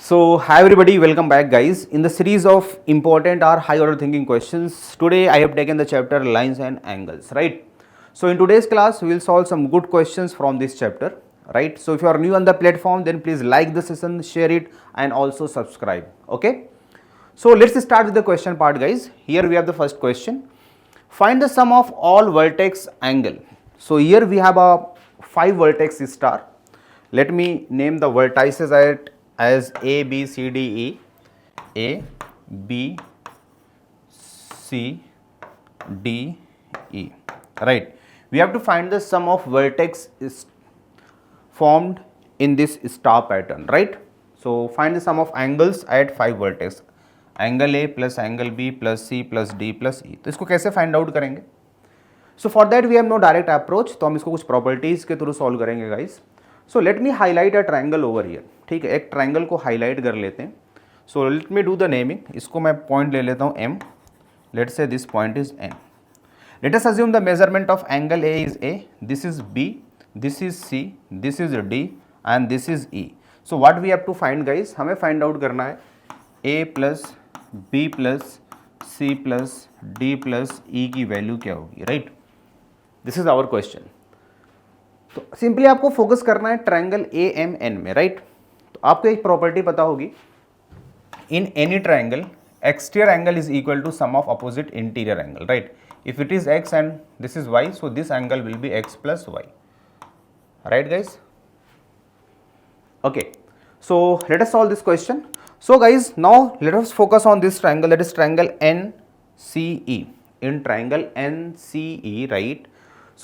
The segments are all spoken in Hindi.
So, hi everybody, welcome back guys. In the series of important or high order thinking questions, today I have taken the chapter lines and angles, right? So, in today's class, we will solve some good questions from this chapter, right? So, if you are new on the platform, then please like the session, share it and also subscribe, okay? So, let's start with the question part guys. Here we have the first question. Find the sum of all vertex angle. So, here we have a 5 vertex star. Let me name the vertices as A, B, C, D, E. A, B, C, D, E. Right. We have to find the sum of vertex is formed in this star pattern, right? So, find the sum of angles at 5 vertex. Angle A plus angle B plus C plus D plus E. तो इसको कैसे फाइंड आउट करेंगे? So for that we have no direct approach, तो हम इसको कुछ प्रॉपर्टीज के थ्रू सॉल्व करेंगे guys. So let me highlight a triangle over here. ठीक है, एक ट्राइंगल को हाईलाइट कर लेते हैं. So let me do the naming. इसको मैं पॉइंट ले लेता हूँ एम. लेट से this point is N. Let us assume the measurement of angle A is A, this is B, this is C, this is D and this is E. So what we have to find guys, हमें फाइंड आउट करना है A plus B plus C plus D plus E की वैल्यू क्या होगी, right? This is our question. तो सिंपली आपको फोकस करना है ट्राइंगल ए एम एन में, राइट? तो आपको एक प्रॉपर्टी पता होगी, in any triangle exterior angle is equal to sum of opposite interior angle, right? If it is x and this is y, so this angle will be x plus y, right guys? Okay, so let us solve this question. So guys, now let us focus on this triangle, that is triangle NCE. In triangle NCE, right?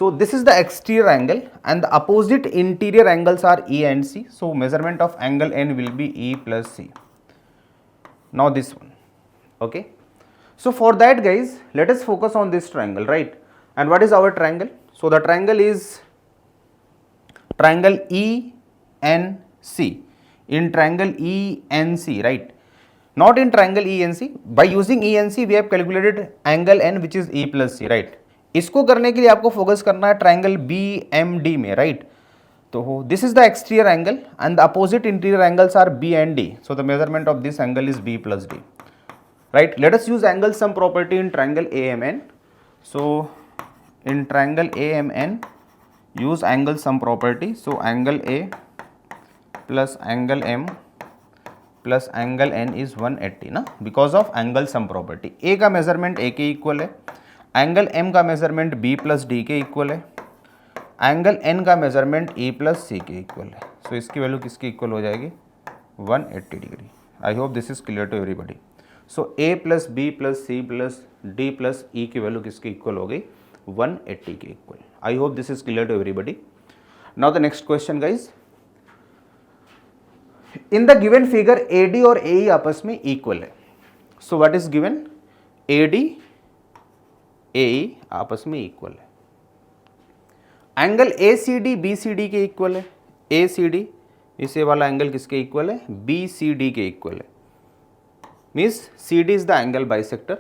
So this is the exterior angle and the opposite interior angles are E and C. So measurement of angle N will be E plus C. Now this one, okay? So for that guys, let us focus on this triangle, right? And what is our triangle? So the triangle is triangle ENC. In triangle ENC, right? Not in triangle ENC. By using ENC, we have calculated angle N, which is E plus C, right? इसको करने के लिए आपको फोकस करना है ट्राइंगल BMD में, राइट? तो this is the exterior angle and the opposite interior angles are B and D. So the measurement of this angle is B plus D, right? Let us use angle sum property in triangle AMN. So in triangle AMN, use angle sum property. So angle A plus angle M plus angle N is 180 ना, because of angle sum property. A का मेजरमेंट ए के इक्वल है, एंगल M का मेजरमेंट B प्लस डी के इक्वल है, एंगल N का मेजरमेंट E प्लस सी के इक्वल है. सो इसकी वैल्यू किसकी इक्वल हो जाएगी? 180 degree. I hope this is clear to everybody. So A plus B plus C plus D plus E की वैल्यू किसकी इक्वल हो गई? 180 के equal. I hope this is clear to everybody. Now the next question guys. In the given figure AD और AE आपस में इक्वल है. So what is given? AD AE आपस में इक्वल है. एंगल ACD BCD के इक्वल है. ACD इसे वाला एंगल किसके इक्वल है? BCD के इक्वल है. Means CD is the angle bisector.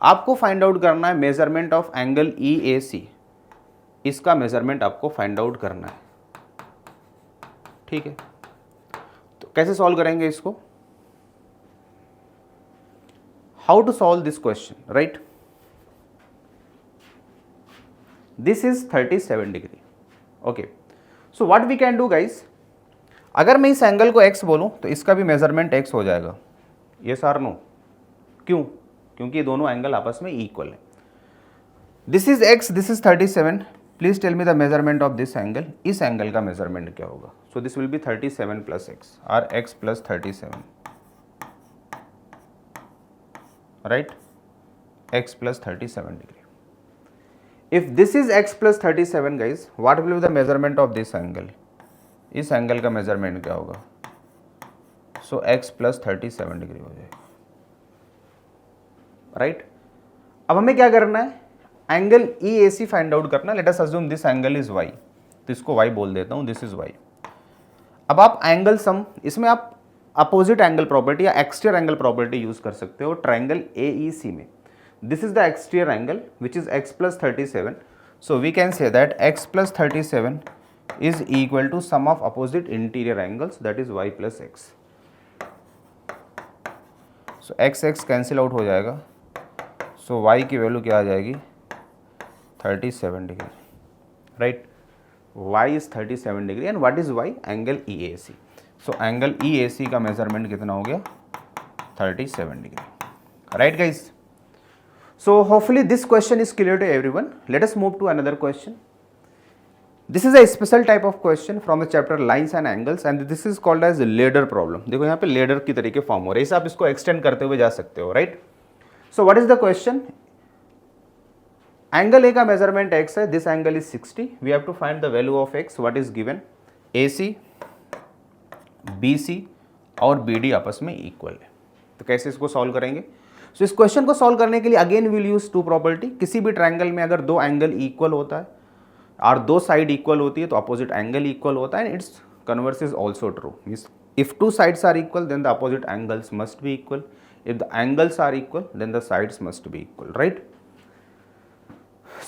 आपको फाइंड आउट करना है मेजरमेंट ऑफ एंगल EAC. इसका मेजरमेंट आपको फाइंड आउट करना है, ठीक है? कैसे सॉल्व करेंगे इसको? How to solve this question, right? This is 37 degree. Okay, so what we can do guys, अगर मैं इस एंगल को x बोलूं तो इसका भी मेजरमेंट x हो जाएगा. यस और नो? क्यों? क्योंकि ये दोनों एंगल आपस में इक्वल है. This is x, this is 37. Please tell me the measurement of this angle. इस एंगल का मेजरमेंट क्या होगा? So this will be 37 plus x और x plus 37, right? x plus 37 degree. If this is x plus 37 guys, what will be the measurement of this angle? इस एंगल का मेजरमेंट क्या होगा? सो x प्लस 37 डिग्री हो जाएगा, राइट? अब हमें क्या करना है? एंगल EAC फाइंड आउट करना. Late us assume this angle is y, तो इसको y बोल देता हूं, दिस इज y. अब आप एंगल सम, इसमें आप अपोजिट एंगल प्रॉपर्टी या एक्सटीरियर एंगल प्रॉपर्टी यूज कर सकते हो ट्राइंगल AEC में. This is the exterior angle which is x plus 37. So we can say that x plus 37 is equal to sum of opposite interior angles, that is y plus x. So x x cancel out हो जाएगा, सो वाई की वैल्यू क्या आ जाएगी 37 degree, right. Y is 37 degree and what is y, angle E A C. So angle E A C का मेजरमेंट कितना हो गया 37 degree, right guys. So hopefully this question is clear to everyone. Let us move to another question. This is a special type of question from the chapter lines and angles and this is called as ladder problem. देखो यहाँ पे ladder की तरीके फॉर्म हो रहे हैं, इसे आप इसको एक्सटेंड करते हुए जा सकते हो, right. So what is the question, angle A का मेजरमेंट x है, this angle is 60, we have to find the value of x, what is given, AC, BC और BD आपस में इक्वल है। तो कैसे इसको सॉल्व करेंगे। सो इस क्वेश्चन को सॉल्व करने के लिए again will use two property. किसी भी ट्रायंगल में अगर दो एंगल इक्वल होता है और दो साइड इक्वल होती है तो अपोजिट एंगल इक्वल होता है and its converse is also true. Means if two sides are equal then the opposite angles must be equal, if the angles are equal then the sides must be equal, right.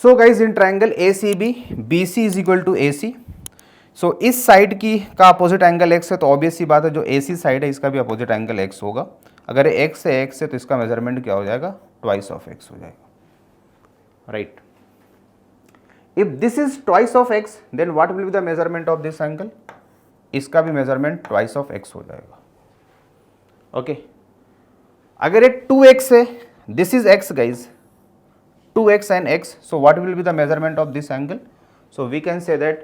So guys in triangle ACB BC is equal to AC, सो इस साइड की का अपोजिट एंगल x है तो ऑब्वियस सी बात है जो AC साइड है इसका भी अपोजिट एंगल x होगा। अगर x है x है तो इसका मेजरमेंट क्या हो जाएगा, ट्वाइस ऑफ x हो जाएगा, right. If this is twice of x then what will be the measurement of this angle, इसका भी मेजरमेंट ट्वाइस ऑफ x हो जाएगा, ओके। अगर ये 2x है, this is x guys, 2x and x, so what will be the measurement of this angle, so we can say that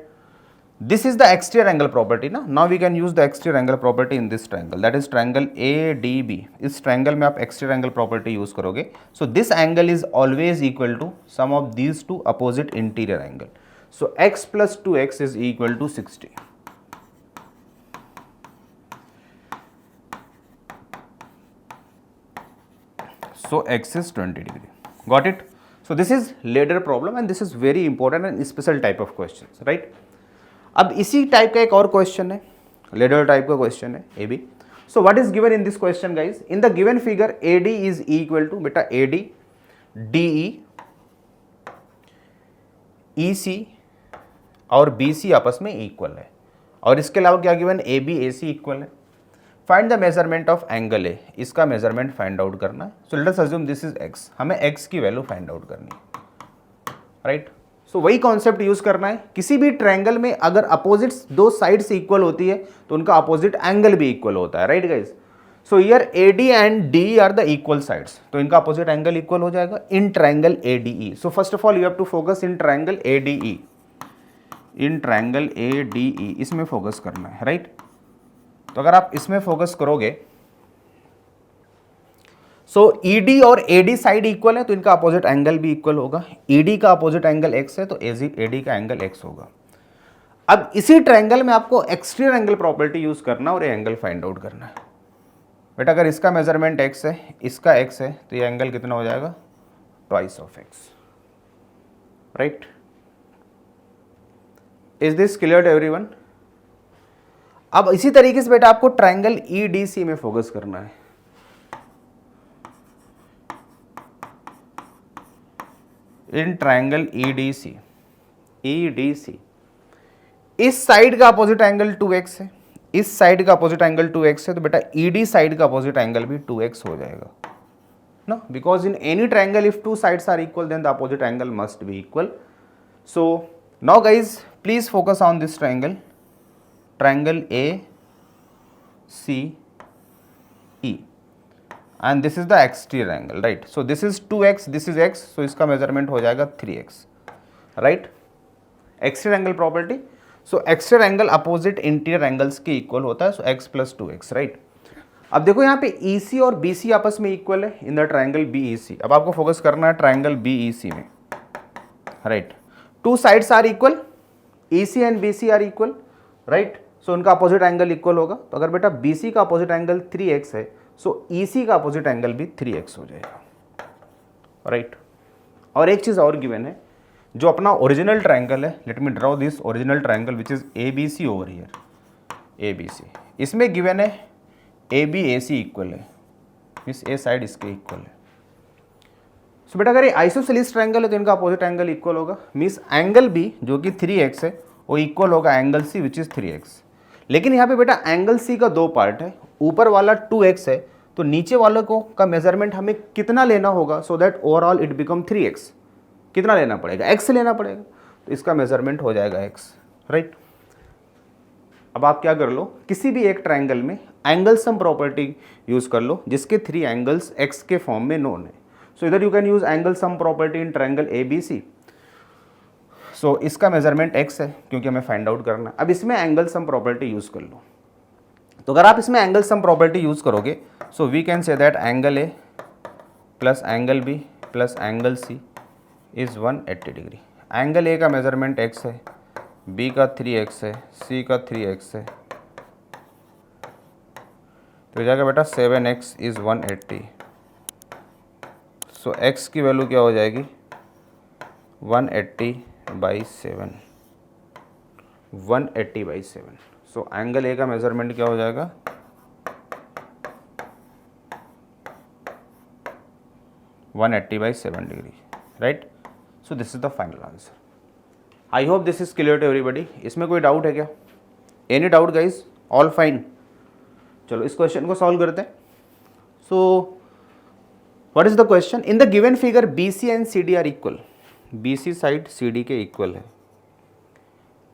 this is the exterior angle property ना। now we can use the exterior angle property in this triangle, that is triangle ADB। इस triangle में आप exterior angle property use करोगे, so this angle is always equal to sum of these two opposite interior angle, so x plus 2x is equal to 60, so x is 20 degree, got it। so this is ladder problem and this is very important and special type of questions, right। अब इसी टाइप का एक और क्वेश्चन है, लेडर टाइप का क्वेश्चन है A B. So what is given in this question guys, in the given figure AD is equal to, बेटा AD DE EC और BC आपस में इक्वल है और इसके अलावा क्या गिवन AB AC इक्वल है। Find the measurement of angle ए, इसका मेजरमेंट फाइंड आउट करना है। So let us assume this is x, हमें x की वैल्यू फाइंड आउट करनी है, राइट। सो वही कॉन्सेप्ट यूज करना है, किसी भी ट्रायंगल में अगर अपोजिट्स दो साइड से इक्वल होती है तो उनका अपोजिट एंगल भी इक्वल होता है, right guys. So here AD and DE are the equal sides, तो इनका अपोजिट एंगल इक्वल हो जाएगा in triangle ADE। So first of all you have to focus in triangle ADE, in triangle ADE इसमें फोकस करना है, राइट। तो अगर आप इसमें फोकस करोगे, सो ED और AD साइड इक्वल है तो इनका अपोजिट एंगल भी इक्वल होगा। ED का अपोजिट एंगल x है तो AD का एंगल x होगा। अब इसी ट्रायंगल में आपको एक्सटीरियर एंगल प्रॉपर्टी यूज करना और ये एंगल फाइंड आउट करना है। बेटा अगर इसका मेजरमेंट x है, इसका x है तो ये एंगल कितना हो जाएगा, twice of x, right. Is this clear to everyone. अब इसी तरीके से बेटा आपको ट्रायंगल EDC में फोकस करना है। इन ट्रायंगल EDC इस साइड का अपोजिट एंगल 2x है, इस साइड का अपोजिट एंगल 2x है तो बेटा ED साइड का अपोजिट एंगल भी 2x हो जाएगा ना, because in any triangle if two sides are equal then the opposite angle must be equal. So now guys please focus on this triangle, triangle ACE and this is the exterior angle, right। so this is 2x, this is x, so इसका मेजरमेंट हो जाएगा 3x, right। exterior angle property, so exterior angle opposite interior angles के इक्वल होता है, so x plus 2x, right। अब देखो यहाँ पे EC और BC आपस में इक्वल है इन द ट्रायंगल BEC। अब आपको फोकस करना है ट्रायंगल BEC में, right. Two sides are equal, EC and BC are equal, right. So उनका अपोजिट एंगल इक्वल होगा, तो अगर बेटा BC का अपोजिट एंगल 3x है सो EC का अपोजिट एंगल भी 3x हो जाएगा, राइट। और एक चीज़ और गिवन है, जो अपना ओरिजिनल ट्रायंगल है, let me draw this original triangle which is ABC over here, ABC, इसमें गिवन है ABAC इक्वल है, मीन्स ए साइड इसके इक्वल है। सो बेटा अगर ये आइसोसेलेस ट्रायंगल है तो इनका अपोजिट एंगल इक्वल होगा, मीन्स एंगल B जो कि 3x है वो इक्वल होगा angle C which is 3x। लेकिन यहाँ पे बेटा एंगल C का दो पार्ट है, ऊपर वाला 2x है तो नीचे वालों को का मेजरमेंट हमें कितना लेना होगा so that overall it become 3x। कितना लेना पड़ेगा? x लेना पड़ेगा, तो इसका मेजरमेंट हो जाएगा x, राइट। अब आप क्या कर लो, किसी भी एक ट्रायंगल में एंगल सम प्रॉपर्टी यूज कर लो जिसके 3 एंगल्स x के फॉर्म में नोन है। सो इधर you can use angle sum property in triangle ABC। सो इसका मेजरमेंट x है क्योंकि हमें फाइंड आउट करना है। अब इसमें एंगल सम प्रॉपर्टी यूज कर लो। तो अगर आप इसमें एंगल सम प्रॉपर्टी यूज करोगे so we can say that angle A plus angle B plus angle C is 180 degree. Angle A का मेजरमेंट x है, B का 3x है, C का 3x है, तो जाएगा बेटा 7x इज 180। सो x की वैल्यू क्या हो जाएगी? 180/7, 180/7। सो एंगल A का मेजरमेंट क्या हो जाएगा? 180/7 degree, right. So this is the final answer. I hope this is clear to everybody. इसमें कोई डाउट है क्या? Any doubt guys? All fine. चलो इस क्वेश्चन को सॉल्व करते हैं। So what is the question? In the given figure BC and CD are equal. BC side CD के इक्वल है।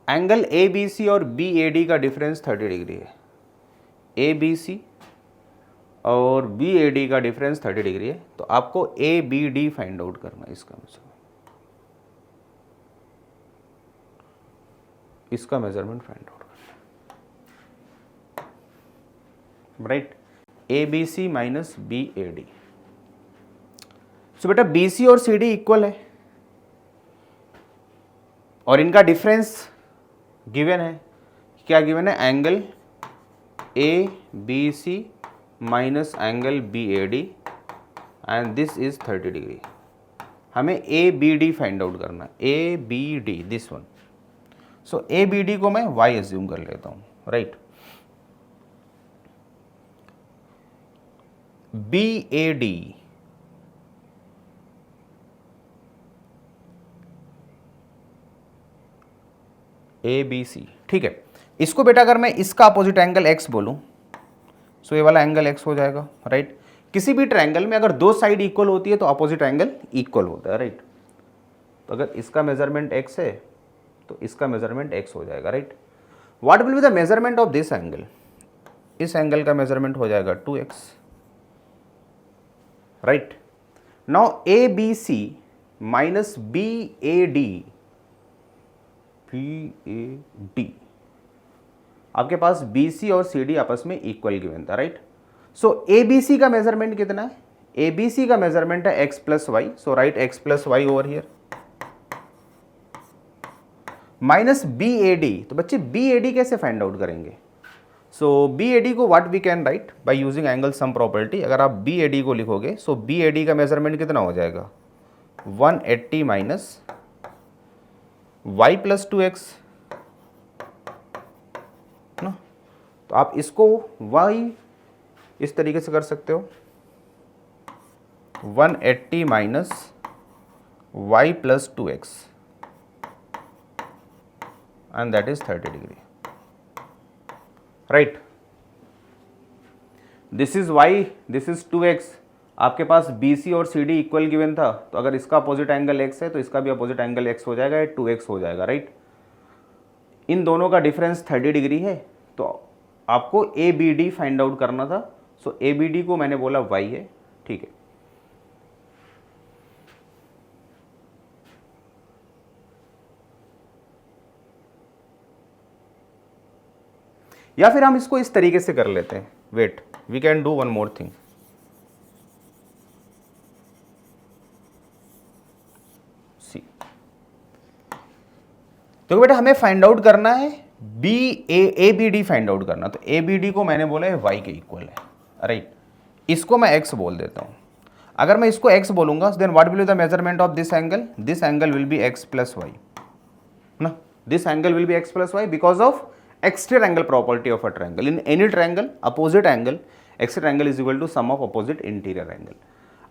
एंगल ABC और BAD का डिफरेंस 30 डिग्री है। ABC और BAD का डिफरेंस 30 डिग्री है, तो आपको ABD फाइंड आउट करना है। इसका मेजरमेंट फाइंड आउट करना, राइट। ABC minus BAD। सो बेटा BC और CD इक्वल है और इनका डिफरेंस गिवन है। क्या गिवन है? Angle ABC minus angle BAD and this is 30 degree. हमें ABD फाइंड आउट करना है। ABD this one. So ABD को मैं y एज्यूम कर लेता हूं, राइट। BAD ABC, ठीक है। इसको बेटा अगर मैं इसका अपोजिट एंगल x बोलूं सो ये वाला एंगल x हो जाएगा, राइट। किसी भी ट्रायंगल में अगर दो साइड इक्वल होती है तो अपोजिट एंगल इक्वल होता है, राइट। तो अगर इसका मेजरमेंट x है तो इसका मेजरमेंट x हो जाएगा, right. What will be the measurement of this angle? इस एंगल का मेजरमेंट हो जाएगा 2x, right. Now ABC minus BAD, आपके पास BC और CD आपस में इक्वल गिवन था, राइट। सो ABC का मेजरमेंट कितना है? ABC का मेजरमेंट है x plus y. So right x plus y over here minus BAD। तो बच्चे BAD कैसे फाइंड आउट करेंगे? सो BAD को what we can write by using angle sum property. अगर आप BAD को लिखोगे सो BAD का मेजरमेंट कितना हो जाएगा? 180 माइनस y प्लस 2x ना। तो आप इसको y इस तरीके से कर सकते हो, 180 minus y plus 2x and that is 30 degree, right. This is y, this is 2x। आपके पास BC और CD इक्वल गिवन था, तो अगर इसका अपोजिट एंगल x है तो इसका भी अपोजिट एंगल x हो जाएगा, 2x हो जाएगा, राइट। इन दोनों का डिफरेंस 30 डिग्री है, तो आपको ABD फाइंड आउट करना था। सो ABD को मैंने बोला y है, ठीक है। या फिर हम इसको इस तरीके से कर लेते हैं। Wait, we can do one more thing. See, तो बेटा हमें फाइंड आउट करना है ABD फाइंड आउट करना। तो ABD को मैंने बोला है y के इक्वल है, राइट। इसको मैं x बोल देता हूं। अगर मैं इसको x बोलूंगा then what will be the measurement of this angle? This angle will be x plus y ना। This angle will be x plus y because of exterior angle property of a triangle. In any triangle, opposite angle, exterior angle is equal to sum of opposite interior angle.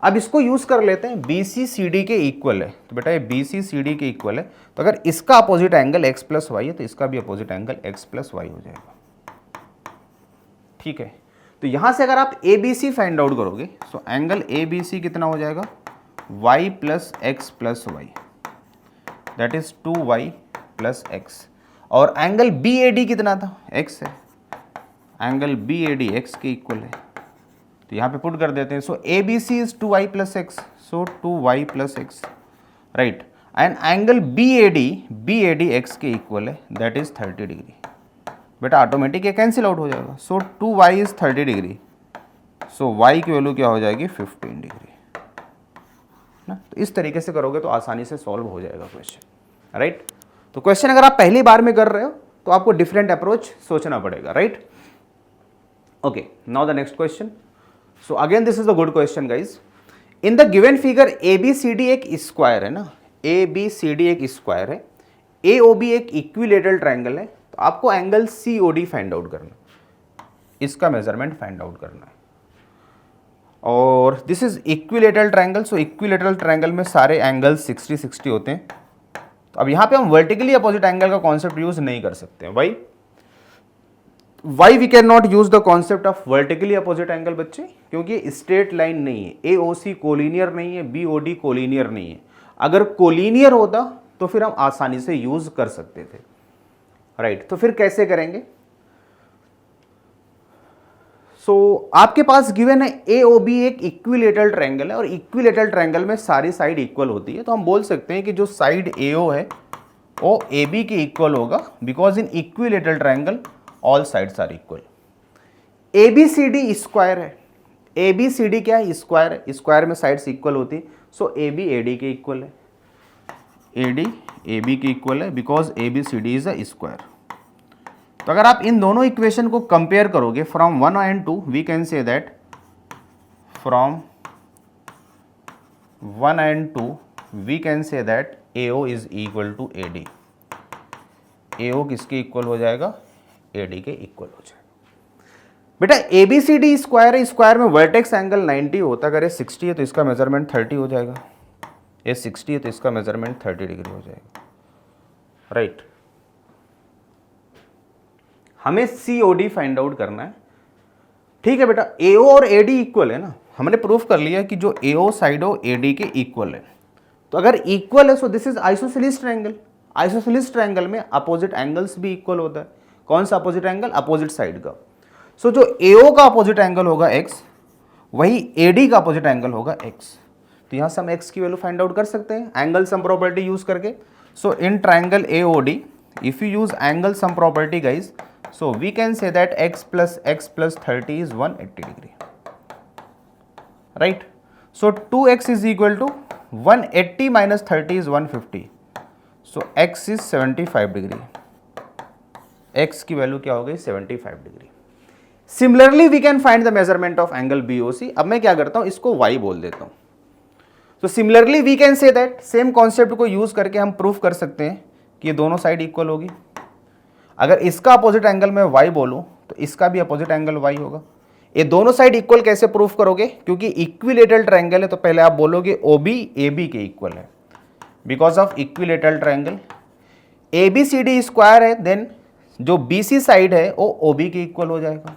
अब इसको यूज कर लेते हैं, BC CD के इक्वल है, तो बेटा ये BC CD के इक्वल है, तो अगर इसका opposite angle x plus y है तो इसका भी opposite angle x plus y हो जाएगा, ठीक है। तो तो यहाँ से अगर आप A B C find out करोगे, सो एंगल ए बी सी कितना हो जाएगा, y plus x plus y, that is 2y plus x. और एंगल बी ए डी कितना था, x है, angle B A D x के इक्वल है, तो यहाँ पे पुट कर देते हैं। So A B C is 2y plus x, so 2y plus x, right. And angle B A D x के इक्वल है, दैट इज 30 डिग्री। बेटा ऑटोमेटिक ये कैंसिल आउट हो जाएगा। सो 2y is 30 degree, so y की वैल्यू क्या हो जाएगी, 15 डिग्री ना। तो इस तरीके से करोगे तो आसानी से सॉल्व हो जाएगा क्वेश्चन, राइट। तो क्वेश्चन अगर आप पहली बार में कर रहे हो तो आपको डिफरेंट अप्रोच सोचना पड़ेगा, right. Okay, now the next question. So again this is the good question guys. In the given figure A B C D एक स्क्वायर है ना, ए बी सी डी एक स्क्वायर है, ए ओ बी एक इक्विलेटरल ट्राइंगल है, तो आपको angle C O D find out करना, इसका मेजरमेंट फाइंड आउट करना है। और this is equilateral triangle, so equilateral triangle में सारे एंगल 60-60 होते हैं। तो अब यहाँ पे हम वर्टिकली अपोजिट एंगल का कॉन्सेप्ट यूज नहीं कर सकते हैं। Why we can not use the concept of vertically opposite angle बच्चे, क्योंकि स्ट्रेट लाइन नहीं है, ए ओ सी कोलिनियर नहीं है, बी ओ डी कोलिनियर नहीं है। अगर कोलिनियर होता तो फिर हम आसानी से यूज कर सकते थे, राइट। तो फिर कैसे करेंगे। सो आपके पास गिवन है ए ओ बी एक इक्विलेटरल ट्रायंगल है, और इक्विलेटरल ट्रायंगल में सारी साइड इक्वल होती है। तो हम बोल सकते हैं कि जो साइड ए ओ है वो ए बी के इक्वल होगा, because in equilateral triangle all sides are equal. A B C D square है, ए बी सी डी क्या है, स्क्वायर है, स्क्वायर में साइड्स इक्वल होती है। So A B A D के इक्वल है, ए डी ए बी के इक्वल है, because A B C D is a square. तो अगर आप इन दोनों इक्वेशन को कंपेयर करोगे from 1 and 2, we can say that from 1 and 2 we can say that A O is equal to A D. A O किसके इक्वल हो जाएगा, ए डी के इक्वल हो जाएगा। बेटा A B C D square है, स्क्वायर में वर्टेक्स एंगल 90 होता, अगर ये 60 है तो इसका मेजरमेंट 30 हो जाएगा, ये 60 है तो इसका मेजरमेंट 30 डिग्री हो जाएगा, राइट। हमें सी ओ डी फाइंड आउट करना है, ठीक है बेटा। ए ओ और ए डी इक्वल है ना, हमने प्रूफ कर लिया कि जो ए ओ साइड हो ए डी के इक्वल है। तो अगर इक्वल है सो this is isosceles triangle. Isosceles triangle में अपोजिट एंगल्स भी इक्वल होता है। कौन सा अपोजिट एंगल, अपोजिट साइड का। सो जो ए ओ का अपोजिट एंगल होगा एक्स, वही ए डी का अपोजिट एंगल होगा एक्स। तो यहाँ से हम एक्स की वैल्यू फाइंड आउट कर सकते हैं एंगल सम प्रॉपर्टी यूज करके। So in triangle A O D, if you use angle sum property guys, so we can say that x plus 30 is 180 degree, right? So 2x is equal to 180 minus 30 is 150, so x is 75 degree। x की वैल्यू क्या हो गई, 75 degree. Similarly we can find the measurement of angle BOC। अब मैं क्या करता हूं, इसको y बोल देता हूं। तो similarly we can say that, same concept को यूज करके हम प्रूफ कर सकते हैं कि ये दोनों साइड इक्वल होगी। अगर इसका अपोजिट एंगल मैं y बोलूं तो इसका भी अपोजिट एंगल y होगा। ये दोनों साइड इक्वल कैसे प्रूफ करोगे, क्योंकि इक्विलेटरल ट्रायंगल है तो पहले आप बोलोगे OB AB के इक्वल है, because of equilateral triangle. ABCD square है, देन जो BC साइड है वो OB के इक्वल हो जाएगा।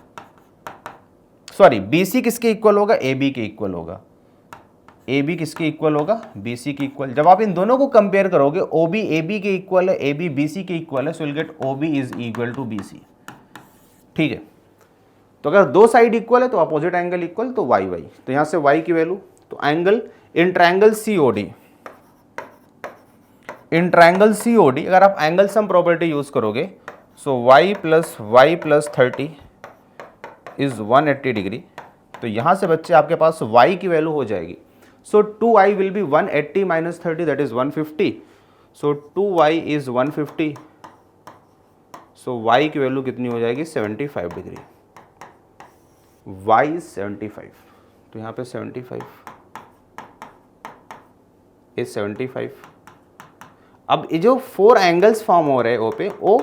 सॉरी, BC किसके इक्वल होगा, AB के इक्वल होगा। AB किसके इक्वल होगा, BC के इक्वल। जब आप इन दोनों को कंपेयर करोगे, OB AB के इक्वल है, AB BC के इक्वल है, so will get OB is equal to BC, ठीक है। तो अगर दो साइड इक्वल है तो अपोजिट एंगल इक्वल, तो y y। तो यहाँ से y की वैल्यू, तो angle in triangle COD, in triangle COD अगर आप एंगल सम प्रॉपर्टी यूज करोगे, सो y प्लस 30 इज 180 डिग्री। तो यहाँ से बच्चे आपके पास y की वैल्यू हो जाएगी, so 2y will be 180 minus 30, that is 150, so 2y is 150, so y की वैल्यू कितनी हो जाएगी, 75 डिग्री। y is 75, तो यहाँ पे 75 is 75। अब ये जो 4 एंगल्स फॉर्म हो रहे हैं ओ पे, ओ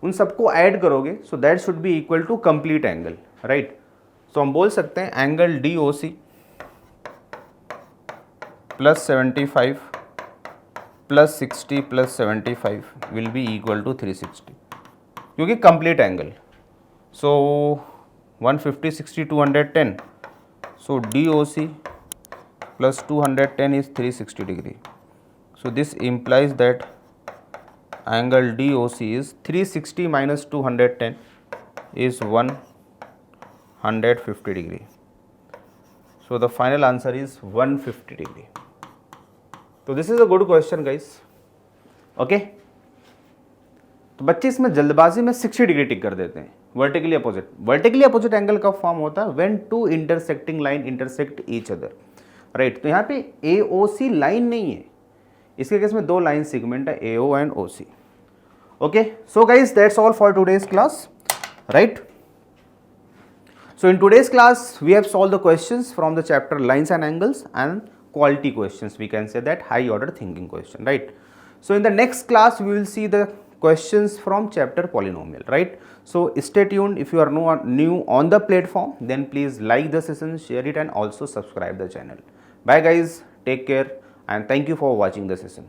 उन सबको ऐड करोगे, so that should be equal to complete angle, right. तो हम बोल सकते हैं angle DOC plus 75 plus 60 plus 75 will be equal to 360, क्योंकि complete angle. So 150, 60, 210. So DOC plus 210 is 360 degree. So this implies that angle DOC is 360 minus 210 is 150 degree. So the final answer is 150 degree. So this is a good question guys. Okay. तो बच्चे इसमें जल्दबाजी में 60 डिग्री टिक कर देते हैं. वर्टिकली अपोजिट एंगल कब फॉर्म होता है? When two intersecting line intersect each other, right. तो यहाँ पे AOC लाइन नहीं है, इसके केस में दो लाइन सेगमेंट है, AO and OC. Okay, so guys that's all for today's class, right. So in today's class we have solved the questions from the chapter lines and angles and quality questions, we can say that high order thinking question, right. So in the next class we will see the questions from chapter polynomial, right. So stay tuned. If you are new on the platform, then please like the session, share it and also subscribe the channel. Bye guys, take care and thank you for watching the session.